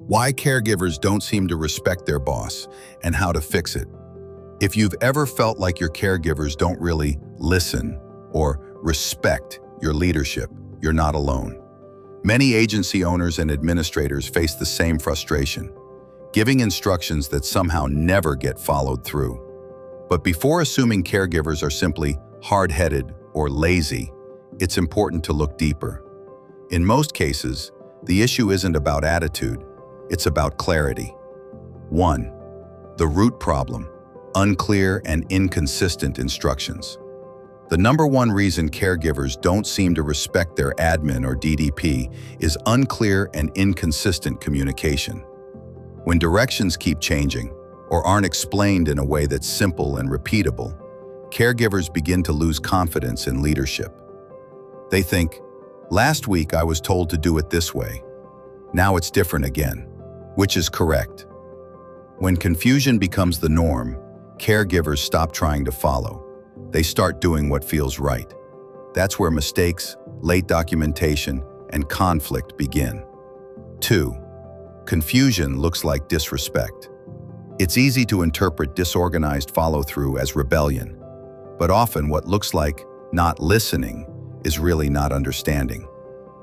Why caregivers don't seem to respect their boss, and how to fix it. If you've ever felt like your caregivers don't really listen or respect your leadership, you're not alone. Many agency owners and administrators face the same frustration, giving instructions that somehow never get followed through. But before assuming caregivers are simply hard-headed or lazy, it's important to look deeper. In most cases, the issue isn't about attitude, it's about clarity. 1. The root problem: unclear and inconsistent instructions. The number one reason caregivers don't seem to respect their admin or DDP is unclear and inconsistent communication. When directions keep changing or aren't explained in a way that's simple and repeatable, caregivers begin to lose confidence in leadership. They think, "Last week I was told to do it this way. Now it's different again." Which is correct? When confusion becomes the norm, caregivers stop trying to follow. They start doing what feels right. That's where mistakes, late documentation, and conflict begin. 2. Confusion looks like disrespect. It's easy to interpret disorganized follow-through as rebellion, but often what looks like not listening is really not understanding.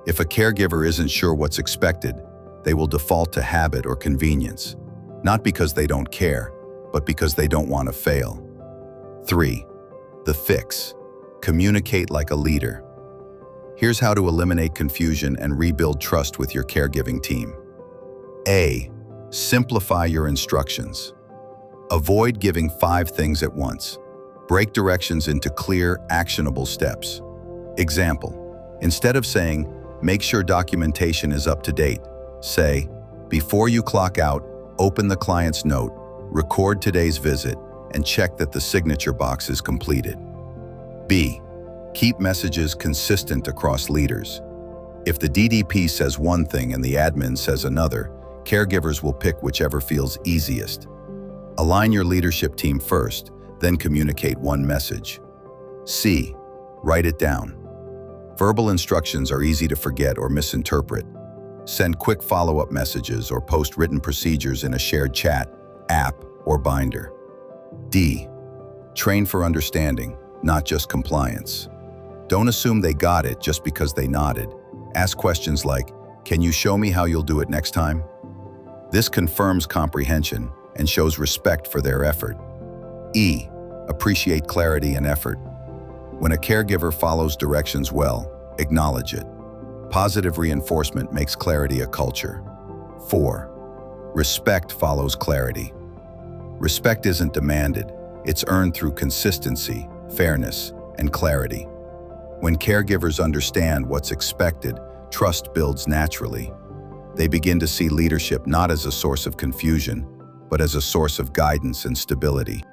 If a caregiver isn't sure what's expected, they will default to habit or convenience, not because they don't care, but because they don't want to fail. 3. The fix: communicate like a leader. Here's how to eliminate confusion and rebuild trust with your caregiving team. A. Simplify your instructions. Avoid giving 5 things at once. Break directions into clear, actionable steps. Example: instead of saying, "Make sure documentation is up to date," say, "Before you clock out, open the client's note, record today's visit, and check that the signature box is completed." B. Keep messages consistent across leaders. If the DDP says one thing and the admin says another, caregivers will pick whichever feels easiest. Align your leadership team first, then communicate one message. C. Write it down. Verbal instructions are easy to forget or misinterpret. Send quick follow-up messages or post written procedures in a shared chat, app, or binder. D. Train for understanding, not just compliance. Don't assume they got it just because they nodded. Ask questions like, "Can you show me how you'll do it next time?" This confirms comprehension and shows respect for their effort. E. Appreciate clarity and effort. When a caregiver follows directions well, acknowledge it. Positive reinforcement makes clarity a culture. 4. Respect follows clarity. Respect isn't demanded, it's earned through consistency, fairness, and clarity. When caregivers understand what's expected, trust builds naturally. They begin to see leadership not as a source of confusion, but as a source of guidance and stability.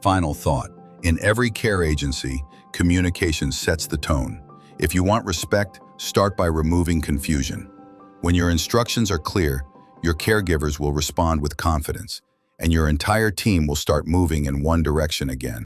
Final thought: in every care agency, communication sets the tone. If you want respect, start by removing confusion. When your instructions are clear, your caregivers will respond with confidence, and your entire team will start moving in one direction again.